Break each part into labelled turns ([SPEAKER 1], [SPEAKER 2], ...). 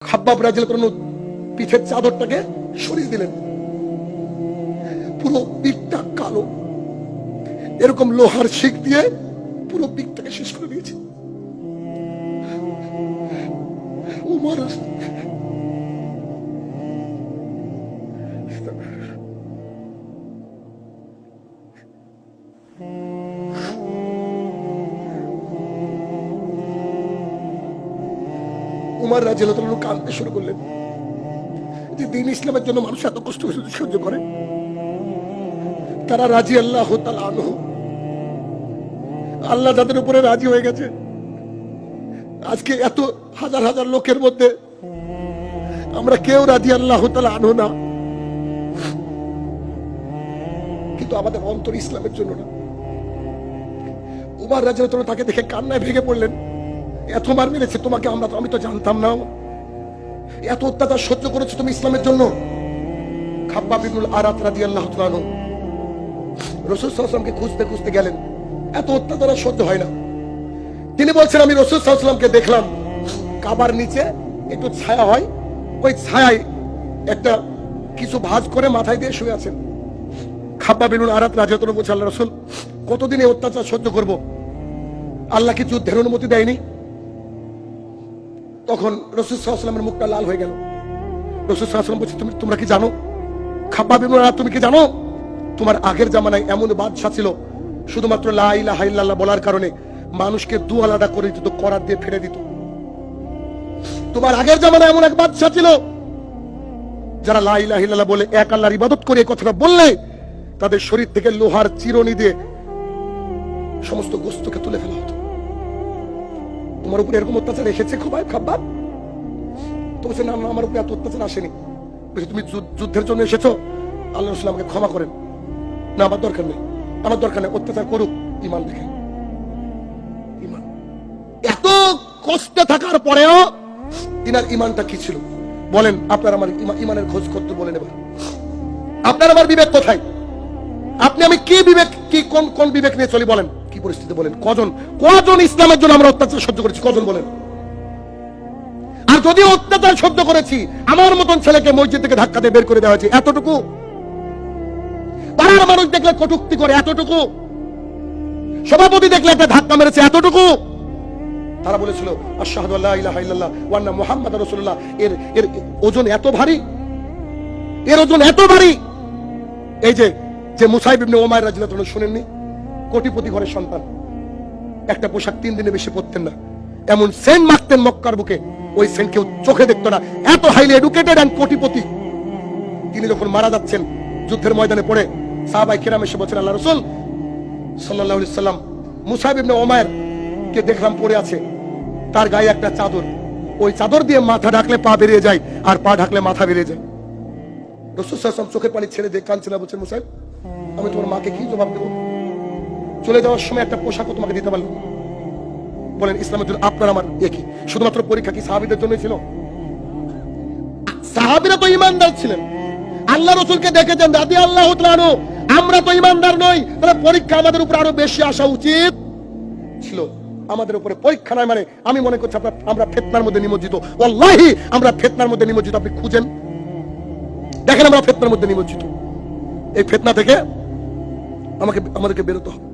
[SPEAKER 1] খাব্বাব রাদিয়াল্লাহু আনহু পিঠের চাদরটাকে সরিয়ে দিলেন, পুরো পিঠটা কালো, এরকম লোহার শিক দিয়ে পুরো পিঠটাকে শেষ করে দিয়েছে। উমর উমর রাদিয়াল্লাহু আনহু কাঁদতে শুরু করলেন যে দ্বীন ইসলামের জন্য মানুষ এত কষ্ট সহ্য করে, তারা রাদিয়াল্লাহু তাআলা আনহু, আল্লাহ যাদের উপরে রাজি হয়ে গেছে। আজকে এত হাজার হাজার লোকের মধ্যে আমরা কেউ রাদিয়াল্লাহু তাআলা আনহু না, কিন্তু আমাদের অন্তর ইসলামের জন্য না। উমর রাদিয়াল্লাহু আনহু তাকে দেখে কান্নায় ভেঙে পড়লেন, এত মার মেরেছে তোমাকে, আমি তো জানতাম না, এত অত্যাচার সহ্য করেছো তুমি ইসলামের জন্য। খাব্বাব ইবনুল আরাত রাদিয়াল্লাহু তাআলা আনহু রাসূল সাল্লাল্লাহু আলাইহি ওয়াসাল্লামকে খুঁজতে খুঁজতে গেলেন, এত অত্যাচার সহ্য হয় না। তিনি বলছেন আমি রাসূল সাল্লাল্লাহু আলাইহি ওয়াসাল্লামকে দেখলাম কাবার নিচে একটু ছায়া হয়, ওই ছায়ায় একটা কিছু ভাঁজ করে মাথায় দিয়ে শুয়ে আছেন। খাব্বাব ইবনুল আরাত রাদিয়াল্লাহু আনহু বলছেন, আল্লাহ রাসূল কতদিন এই অত্যাচার সহ্য করব, আল্লাহ কি যুদ্ধের অনুমতি দেয়নি? তখন রাসূল সাল্লাল্লাহু আলাইহি ওয়াসাল্লামের মুখটা লাল হয়ে গেল। রাসূল সাল্লাল্লাহু আলাইহি ওয়াসাল্লাম বলছে, তোমরা কি জানো খাব্বাব ইবনুল আরাত, তুমি কি জানো তোমার আগের জামানায় এমন বাদশা ছিল শুধুমাত্র লা ইলাহা ইল্লাল্লাহ বলার কারণে মানুষকে দু আলাদা করে দিত, করাত দিয়ে ফেলে দিত। তোমার আগের জামানায় এমন এক বাদশা ছিল যারা লা ইলাহা ইল্লাল্লাহ বলে এক আল্লাহর ইবাদত করে কথাটা বললে তাদের শরীর থেকে লোহার চিরুনি দিয়ে সমস্ত গোশতকে তুলে ফেলা হতো। তোমার উপরে এরকম অত্যাচার এসেছে খাব্বাব? তো বলছে না, আমার উপরে এত অত্যাচার আসেনি। তুমি যুদ্ধের জন্য এসেছো, আল্লাহ রাসূল আমাকে ক্ষমা করেন। না, আমার দরকার নেই, আমার দরকার নেই, অত্যাচার করুক, ইমান দেখেন। ইমান এত কষ্টে থাকার পরেও তিনার ইমানটা কি ছিল বলেন? আপনার আমার ইমানের খোঁজ করতে বলেন। এবার আপনার আমার বিবেক কোথায়? আপনি আমি কি বিবেক, কি কোন বিবেক নিয়ে চলি বলেন? কি পরিস্থিতি বলেন? কজন ইসলামের জন্য আমরা অত্যাচার সহ্য করেছি? কজন বলেন? আর যদি অত্যাচার সহ্য করেছি, আমার মতন ছেলেকে মসজিদ থেকে ধাক্কা দিয়ে বের করে দেওয়া হয়েছে, এতটুকু? পাড়ার মানুষ দেখলে কটূক্তি করে, এতটুকু? সভাপতি দেখলে একটা ধাক্কা মেরেছে, এতটুকু? তারা বলেছিল আশহাদু আল্লা ইলাহা ইল্লাল্লাহ ওয়া আন্না মুহাম্মাদুর রাসূলুল্লাহ। এর ওজন এত ভারী, এর ওজন এত ভারী। এই যে মুসাইব ইবনে উমাইর রাদিয়াল্লাহু আনহু শুনেননি? কোটিপতি ঘরের সন্তান, একটা পোশাক 3 দিনে বেশি পরতেন না, এমন সেন্ট মাখতেন মক্কার বুকে, ওই সেন্ট কেউ চোখে দেখতো না, এত হাইলি এডুকেটেড এন্ড কোটিপতি। তিনি যখন মারা যাচ্ছেন যুদ্ধের ময়দানে পড়ে, সাহাবায়ে কিরাম এসে বলছেন, আল্লাহর রাসূল সাল্লাল্লাহু আলাইহি সাল্লাম, মুসাইব ইবনে উমাইর কে দেখলাম পড়ে আছে, তার গায়ে একটা চাদর, ওই চাদর দিয়ে মাথা ঢাকলে পা বেরিয়ে যায়, আর পা ঢাকলে মাথা বেরিয়ে যায়। রাসূল সাল্লাল্লাহু আলাইহি ওয়াসাল্লাম চোখের পানি ছেড়ে দিয়ে কাঁদছিলেন, বলছেন, মুসাইব, আমি তোমার মাকে কি জবাব দেবো? চলে যাওয়ার সময় একটা পোশাকও তোমাকে দিতে পারলাম। বলেন ইসলামের জন্য আপনার আমার একই? শুধুমাত্র পরীক্ষা কি সাহাবীদের জন্য ছিল? সাহাবীরা তো ঈমানদার ছিলেন, আল্লাহ রাসূলকে দেখেছেন রাদিয়াল্লাহু তাআলা আনহু। আমরা তো ঈমানদার নই, তাহলে পরীক্ষা আমাদের উপর আরো বেশি আসা উচিত ছিল। আমাদের উপরে পরীক্ষা নয় মানে আমি মনে করছি আমরা ফিতনার মধ্যে নিমজ্জিত। ওয়াল্লাহি আমরা ফিতনার মধ্যে নিমজ্জিত। আপনি খুঁজেন দেখেন, আমরা ফিতনার মধ্যে নিমজ্জিত। এই ফিতনা থেকে আমাদেরকে বেরোতে হবে।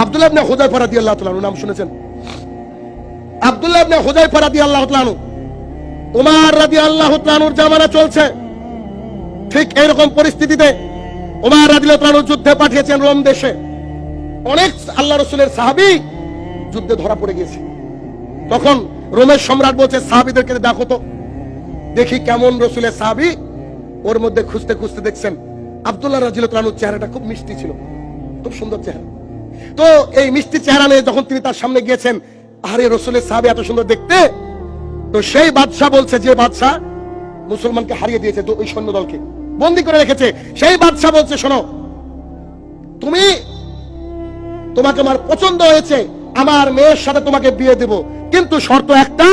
[SPEAKER 1] আব্দুল্লাহ ইবনে হুযায়ফা রাদিয়াল্লাহু তাআলা আনহু নাম শুনেছেন? আব্দুল্লাহ ইবনে হুযায়ফা রাদিয়াল্লাহু তাআলা আনহু, ওমর রাদিয়াল্লাহু তাআলা আনহুর জামানা চলছে, ঠিক এইরকম পরিস্থিতিতে ওমর রাদিয়াল্লাহু তাআলা আনহু যুদ্ধে পাঠিয়েছেন রোম দেশে। অনেক আল্লাহ রাসূলের সাহাবী যুদ্ধে ধরা পড়ে গেছে। তখন রোমের সম্রাট বলছে, সাহাবীদেরকে দেখো তো, দেখি কেমন রাসূলের সাহাবী। ওর মধ্যে খুঁজতে খুঁজতে দেখছেন আব্দুল্লাহ রাদিয়াল্লাহু তাআলা আনহুর চেহারাটা খুব মিষ্টি ছিল, খুব সুন্দর চেহারা। তো এই মিষ্টি চেহারা নিয়ে যখন তিনি তার সামনে গিয়েছেন, আরে রাসূলের সাহাবী এত সুন্দর দেখতে। তো সেই বাদশা বলছে, যে বাদশা মুসলমানকে হারিয়ে দিয়েছে, তো ওই সৈন্য দলকে বন্দী করে রেখেছে, সেই বাদশা বলছে, শোনো, তোমাকে আমার পছন্দ হয়েছে, আমার মেয়ের সাথে তোমাকে বিয়ে দেব, কিন্তু শর্ত একটা,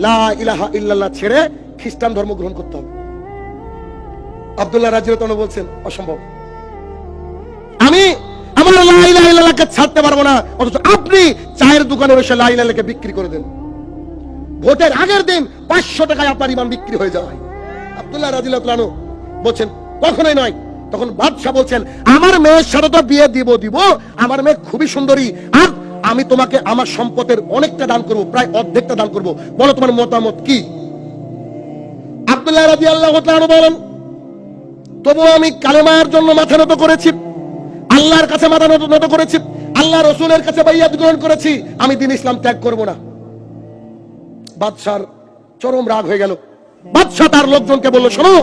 [SPEAKER 1] লা ইলাহা ইল্লাল্লাহ ছেড়ে খ্রিস্টান ধর্ম গ্রহণ করতে হবে। আব্দুল্লাহ রাদিয়াল্লাহু তাআলা বলছেন, অসম্ভব, আমি আমার লা ইলাহা ইল্লাল্লাহকে ছাড়তে পারবো না। অথচ আপনি চায়ের দোকানে বসে লা ইলাহা ইল্লাল্লাহকে বিক্রি করে দেন। ভোটের আগের দিন 500 টাকায় আপনার ইমান বিক্রি হয়ে যায়। আব্দুল্লাহ রাদিয়াল্লাহু তাআলা আনহু বলছেন কখনোই নয়। তখন বাদশা বলছেন আমার মেয়ের সাথে তো বিয়ে দিব, আমার মেয়ে খুবই সুন্দরী, আর আমি তোমাকে আমার সম্পদের অনেকটা দান করব, প্রায় অর্ধেকটা দান করব, বলো তোমার মতামত কি? আব্দুল্লাহ রাদিয়াল্লাহু তাআলা আনহু বলেন তবুও আমি কালেমার জন্য মাথা নত করেছি, আল্লাহর কাছে মাথা নত করেছি, আল্লাহ রসুলের কাছে বাইয়াত গ্রহণ করেছি, আমি দ্বীন ইসলাম ত্যাগ করব না। বাদশার চরম রাগ হয়ে গেল। বাদশা তার লোকজনকে বলল শোনো,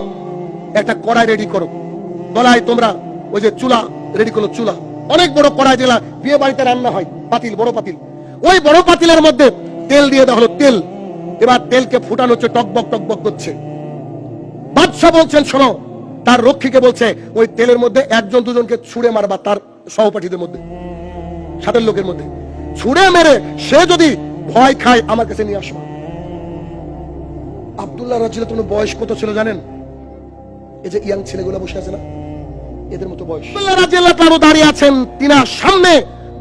[SPEAKER 1] একটা কড়াই রেডি করো, গলায় তোমরা ওই যে চুলা রেডি করো, চুলা অনেক বড় কড়াই, যেগুলা বিয়ে বাড়িতে রান্না হয়, পাতিল, বড় পাতিল, ওই বড় পাতিলের মধ্যে তেল দিয়ে দেওয়া হলো, তেল। এবার তেলকে ফুটানো হচ্ছে, টকবক টকবক করছে। বাদশা বলছেন শোনো, তার রক্ষীকে বলছে ওই তেলের মধ্যে একজন দুজনকে ছুঁড়ে মারবা, তার সহপাঠীদের মধ্যে, সাথের লোকের মধ্যে ছুঁড়ে মেরে সে যদি ভয় খায় আমার কাছে নিয়ে আসবা। আব্দুল্লাহ রাদিয়াল্লাহু তাআলা বয়স কত ছিল জানেন? এই যে ইয়াং ছেলেগুলো বসে আছে না, এদের মতো বয়স। আব্দুল্লাহ রাদিয়াল্লাহু তাআলা দাঁড়িয়ে আছেন, তিনার সামনে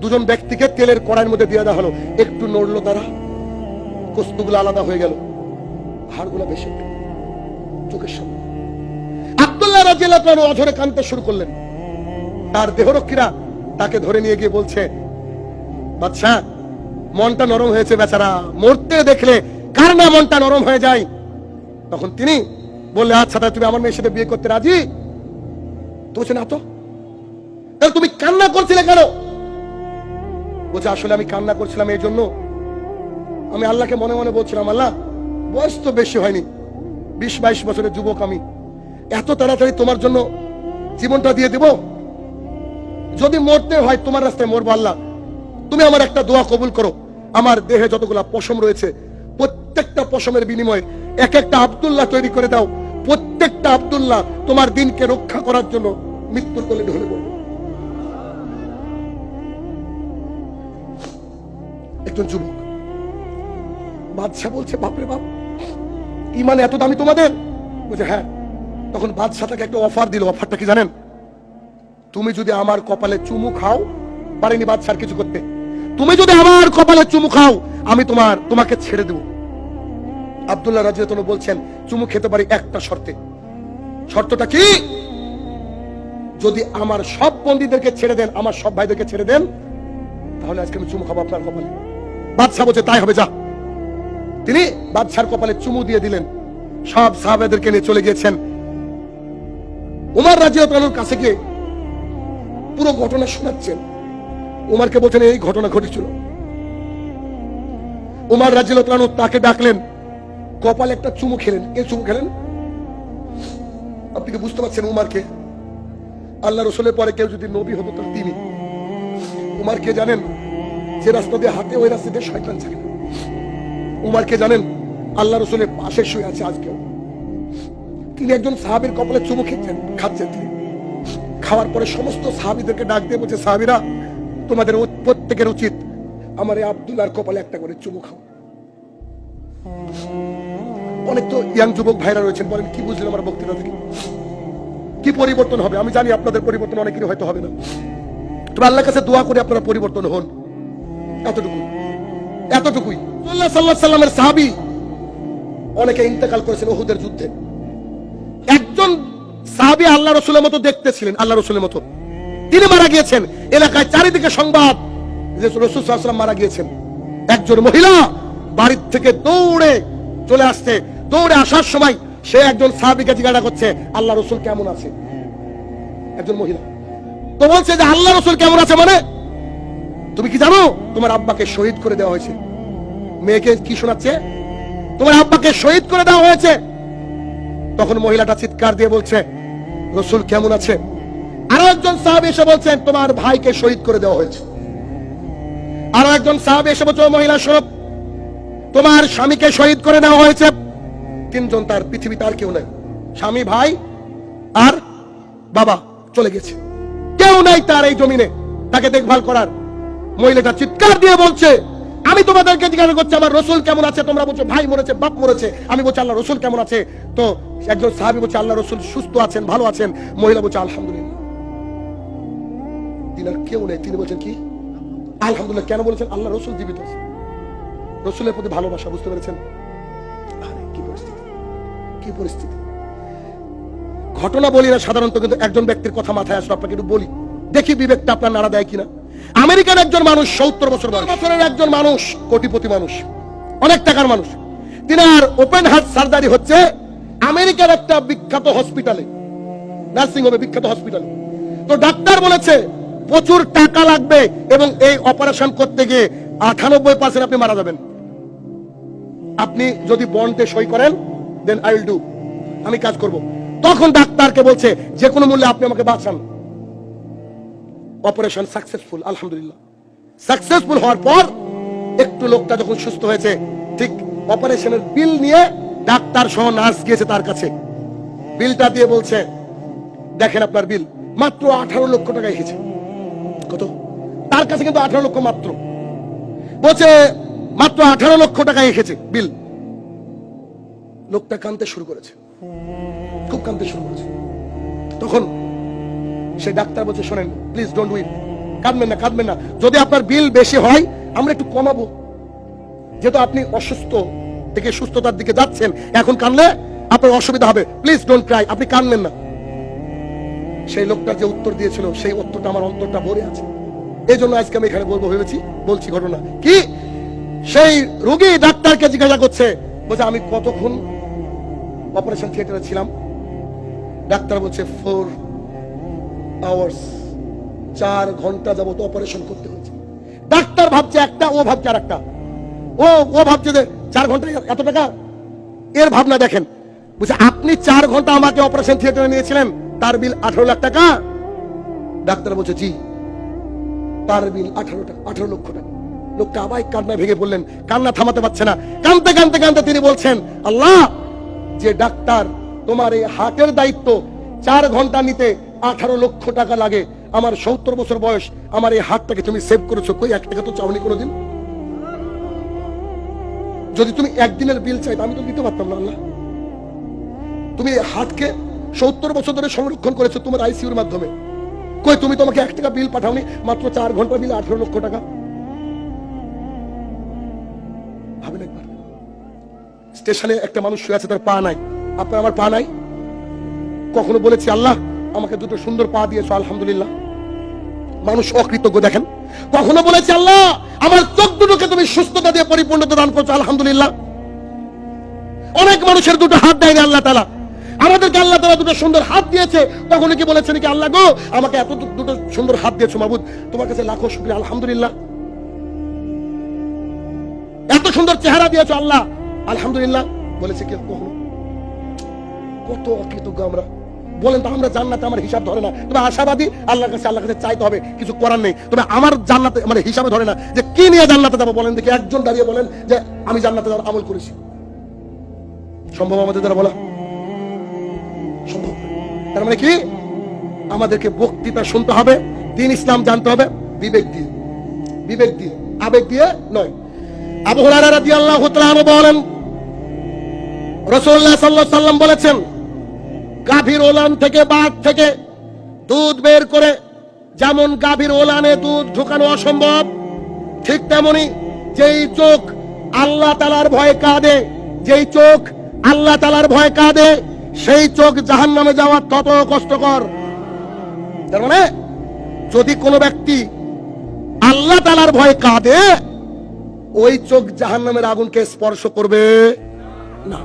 [SPEAKER 1] দুজন ব্যক্তিকে তেলের কড়াইয়ের মধ্যে দিয়ে দেওয়া হলো। একটু নড়লো তারা, কস্তুগুলো আলাদা হয়ে গেল, হাড়গুলো বেশি, চোখের সামনে। আব্দুল্লাহ রাদিয়াল্লাহু তাআলা অঝরে কাঁদতে শুরু করলেন। তার দেহরক্ষীরা তাকে ধরে নিয়ে গিয়ে বলছে বাদশা মনটা নরম হয়েছে বেচারা, মরতে দেখলে কার না মনটা নরম হয়ে যায়। তখন তিনি বললে আচ্ছা তাই তুমি আমার মেয়ের সাথে বিয়ে করতে রাজি? তো বলছে না। তো তাহলে তুমি কান্না করছিলে কেন? বলছে আসলে আমি কান্না করছিলাম এই জন্য, আমি আল্লাহকে মনে মনে বলছিলাম আল্লাহ বয়স তো বেশি হয়নি, 20-22 বছরের যুবক আমি, এত তাড়াতাড়ি তোমার জন্য জীবনটা দিয়ে দিব? যদি মরতে হয় তোমার রাস্তায় মরবো, আল্লাহ তুমি আমার একটা দোয়া কবুল করো, আমার দেহে যতগুলা পশম রয়েছে প্রত্যেকটা পশমের বিনিময়ে এক একটা আব্দুল্লাহ তৈরি করে দাও, প্রত্যেকটা আব্দুল্লাহ তোমার দিনকে রক্ষা করার জন্য মৃত্যুর কোলে ঢলে পড়বে। একজন যুবক, বাদশা বলছে বাপরে বাপ, ইমান এত দামি তোমাদের? বলছে হ্যাঁ। তখন বাদশা তাকে একটা অফার দিল। অফারটা কি জানেন? তুমি যদি আমার কপালে চুমু খাও, পারেনি বাদশার কিছু করতে, তুমি যদি আমার কপালে চুমু খাও আমি তোমাকে ছেড়ে দেব। আব্দুল্লাহ রাদিয়াল্লাহু তাআলা বলছেন চুমু খেতে পারি একটা শর্তে। শর্তটা কি? যদি আমার সব বন্দীদেরকে ছেড়ে দেন, আমার সব ভাইদেরকে ছেড়ে দেন, তাহলে আজকে আমি চুমু খাবো আপনার কপালে। বাদশা বলছে তাই হবে, যা। তিনি বাদশার কপালে চুমু দিয়ে দিলেন, সব সাহাবাদেরকে নিয়ে চলে গিয়েছেন। উমর রাদিয়াল্লাহু তাআলার কাছে গিয়ে পুরো ঘটনা শোনাচ্ছেন। উমরকে বলছেন এই ঘটনা ঘটেছিল। উমর রাদিয়াল্লাহু তাআলা তাকে ডাকলেন, কপালে একটা চুমু খেলেন। কে চুমু খেলেন? আপনি কি বুঝতে পারছেন উমরকে? আল্লাহ রাসূলের পরে কেউ যদি নবী হতো তাহলে তিনি। উমরকে জানেন? যে রাস্তা দিয়ে হাঁটে ওই রাস্তা দিয়ে শয়তান থাকে। উমরকে জানেন? আল্লাহ রাসূলের পাশে শুয়ে আছে আজকেও। তিনি একজন সাহাবীর কপালে চুমু খাচ্ছেন। তিনি খাওয়ার পরে সমস্ত সাহাবীদেরকে ডাক দিয়ে বলছে সাহাবীরা তোমাদের প্রত্যেকের উচিত আমার এই আব্দুল্লাহর কপালে একটা করে চুমু খাও। অনেক তো ইয়াং যুবক ভাইরা রয়েছেন, বলেন কি বুঝলেন আমার বক্তৃতা থেকে? কি পরিবর্তন হবে? আমি জানি আপনাদের পরিবর্তন অনেকেরই হয়তো হবে না, তবে আল্লাহর কাছে দোয়া করে আপনারা পরিবর্তন হন। এতটুকুই। রাসূলুল্লাহ সাল্লাল্লাহু আলাইহি সাল্লামের সাহাবী অনেকে ইন্তেকাল করেছেন উহুদের যুদ্ধে। একজন সাহাবী আল্লাহ রাসূলের মতো দেখতে ছিলেন, আল্লাহ রাসূলের মতো, তিনি মারা গিয়েছেন। এলাকায় চারিদিকে সংবাদ যে রাসূল সাল্লাল্লাহু আলাইহি ওয়াসাল্লাম মারা গিয়েছেন। একজন মহিলা বাড়ি থেকে দৌড়ে চলে আসছে, দৌড়ে আসার সময় সে একজন সাহাবীকে জিজ্ঞাসা করছে আল্লাহ রাসূল কেমন আছে? একজন মহিলা তো বলছে যে আল্লাহ রাসূল কেমন আছে মানে? তুমি কি জানো তোমার আব্বাকে শহীদ করে দেওয়া হয়েছে? মেয়েকে কি শোনাচ্ছে? তোমার আব্বাকে শহীদ করে দেওয়া হয়েছে। তখন মহিলাটা চিৎকার দিয়ে বলছে রাসূল কেমন আছে? আরো একজন সাহাবী এসে বলছেন তোমার ভাইকে শহীদ করে দেওয়া হয়েছে। আরো একজন সাহাবী এসে বলছে মহিলা শোনো, তোমার স্বামীকে শহীদ করে দেওয়া হয়েছে। তিনজন, তার পৃথিবীতে আর কেউ নাই। স্বামী, ভাই আর বাবা চলে গেছে, কেউ নাই তার এই জমিনে তাকে দেখভাল করার। মহিলাটা চিৎকার দিয়ে বলছে আমি তোমাদেরকে জিজ্ঞাসা করছি আমার রাসূল কেমন আছে? তোমরা বলছো ভাই মরেছে, বাপ মরেছে। আমি বলছি আল্লাহ রাসূল কেমন আছে? তো একজন সাহাবী বলছে আল্লাহ রাসূল সুস্থ আছেন, ভালো আছেন। মহিলা বলছে আলহামদুলিল্লাহ। তিনার কেউ নেই। তিনি বলছেন কি আলহামদুলিল্লাহ? কেন বলেছেন? আল্লাহ রাসূল জীবিত আছে। রাসূলের প্রতি ভালোবাসা, বুঝতে পেরেছেন? আরে কি কি পরিস্থিতি। ঘটনা বলি না সাধারণত, কিন্তু একজন ব্যক্তির কথা মাথায় আসলো, আপনাকে একটু বলি, দেখি বিবেকটা আপনার নাড়া দেয় কিনা। আমেরিকার একজন মানুষ, 70 বছরের একজন মানুষ, কোটিপতি মানুষ, অনেক টাকার মানুষ, তিনার ওপেন হার্ট সার্জারি হচ্ছে আমেরিকার একটা বিখ্যাত হসপিটালে, নার্সিং হোমে, বিখ্যাত হসপিটালে। তো ডাক্তার বলেছে প্রচুর টাকা লাগবে এবং এই অপারেশন করতে গিয়ে 98% আপনি মারা যাবেন। আপনি যদি বন্ডে সই করেন, দেন আই উইল ডু, আমি কাজ করব। তখন ডাক্তারকে বলছে যে কোনো মূল্যে আপনি আমাকে বাঁচান। অপারেশন সাকসেসফুল, আলহামদুলিল্লাহ। সাকসেসফুল হওয়ার পর একটু লোকটা যখন সুস্থ হয়েছে, ঠিক অপারেশনের বিল নিয়ে ডাক্তার সহ নার্স গিয়েছে তার কাছে। বিলটা দিয়ে বলছে, দেখেন আপনার বিল মাত্র 18 লক্ষ টাকা এসেছে। কত? তার কাছে কিন্তু 18 লক্ষ মাত্র। বলছে মাত্র 18 লক্ষ টাকা এসেছে বিল। লোকটা কাঁদতে শুরু করেছে, খুব কাঁদতে শুরু করেছে। তখন সে ডাক্তার বলছে, শোনেন প্লিজ ডোন্ট উইপ, কাঁদবেন না, কাঁদবেন না। যদি আপনার বিল বেশি হয় আমরা একটু কমাবো, যেহেতু আপনি অসুস্থ থেকে সুস্থতার দিকে যাচ্ছেন, এখন কাঁদলে আপনার অসুবিধা হবে, প্লিজ ডোন্ট ক্রাই, আপনি কাঁদবেন না। সেই লোকটার যে উত্তর দিয়েছিল, সেই উত্তরটা আমার অন্তরটা ভরে আছে। এই জন্য আজকে আমি এখানে বলবো ভেবেছি, বলছি। ঘটনা কি, সেই রোগী ডাক্তারকে জিজ্ঞাসা করছে, বলছে আমি কতক্ষণ অপারেশন থিয়েটারে ছিলাম? ডাক্তার বলছে 4 আওয়ার্স, 4 ঘন্টা যাবত অপারেশন করতে হয়েছে। ডাক্তার ভাবছে একটা, ও ভাবছে আর একটা। ও ভাবছে যে 4 ঘন্টা এত টাকা, এর ভাবনা দেখেন। বুঝছে আপনি 4 ঘন্টা আমাকে অপারেশন থিয়েটারে নিয়েছিলেন, তার বিল 18 লাখ টাকা। ডাক্তার বলছে জি, তার বিল 18 লক্ষ টাকা। লোকটা আবার কান্না ভেঙে পড়লেন, কান্না থামাতে পারছে না। কাঁদতে কাঁদতে কাঁদতে তিনি বলছেন, আল্লাহ, যে ডাক্তার তোমার এই হার্টের দায়িত্ব 4 ঘন্টা নিতে 18 লক্ষ টাকা লাগে, আমার 70 বছর বয়স, আমার এই হার্টটাকে তুমি সেভ করেছো, কই 1 টাকা তো চাওনি কোনোদিন। যদি তুমি একদিনের বিল চাইতে আমি তো দিতে পারতাম না। আল্লাহ, তুমি হার্টকে 70 বছর ধরে সংরক্ষণ করেছো তোমার আইসিইউর মাধ্যমে, কই তুমি তোমাকে 1 টাকা বিল পাঠাওনি, মাত্র 4 ঘন্টা বিল 18 লক্ষ টাকা। ভাবেন একবার, স্টেশনে একটা মানুষ শুয়ে আছে, তার পা নাই, আপনার আমার পা নাই। কখনো বলেছি আল্লাহ আমাকে দুটো সুন্দর পা দিয়েছো, আলহামদুলিল্লাহ। মানুষ অকৃতজ্ঞ দেখেন। কখনো বলেছি আল্লাহ আমার চোখ দুটোকে তুমি সুস্থতা দিয়ে পরিপূর্ণতা দান করছো, আলহামদুলিল্লাহ। অনেক মানুষের দুটো হাত দেয়নি আল্লাহ তাআলা, আমাদেরকে আল্লাহ তাআলা দুটো সুন্দর হাত দিয়েছে। কখনো কি বলেছেন কি আল্লাহ গো আমাকে এত দুটো সুন্দর হাত দিয়েছো, মাবুদ তোমার কাছে লাখো শুকরিয়া, আলহামদুলিল্লাহ। এত সুন্দর চেহারা দিয়েছো আল্লাহ, আলহামদুলিল্লাহ বলেছে কি কখনো? কত অকৃতজ্ঞ আমরা। বলেন তো, আমরা জান্নাতে আমার হিসাব ধরে না, তবে আশাবাদী আল্লাহর কাছে চাইতে হবে, কিছু করার নেই। তবে আমার জান্নাতে আমার হিসাবে ধরে না যে কি নিয়ে জান্নাতে যাবো। বলেন দেখি, একজন দাঁড়িয়ে বলেন যে আমি জান্নাতে যাওয়ার আমল করেছি। সম্ভব আমাদের দ্বারা বলা? সম্ভব। তার মানে কি, আমাদেরকে বক্তৃতা শুনতে হবে, দ্বীন ইসলাম জানতে হবে বিবেক দিয়ে, বিবেক দিয়ে, আবেগ দিয়ে নয়। আবু হুরায়রা রাদিয়াল্লাহু তাআলা আনহু বলেন, রাসূলুল্লাহ সাল্লাল্লাহু আলাইহি ওয়াসাল্লাম বলেছেন, গাভীর ওলান থেকে, বাঘ থেকে দুধ বের করে যেমন গাভীর ওলানে দুধ ঢোকানো অসম্ভব, ঠিক তেমনি যেই চোখ আল্লাহ তাআলার ভয়ে কাঁদে, যেই চোখ আল্লাহ তাআলার ভয়ে কাঁদে, সেই চোখ জাহান্নামে যাওয়া তত কষ্টকর। তার মানে যদি কোনো ব্যক্তি আল্লাহ তাআলার ভয়ে কাঁদে, ওই চোখ জাহান্নামের আগুনকে স্পর্শ করবে না।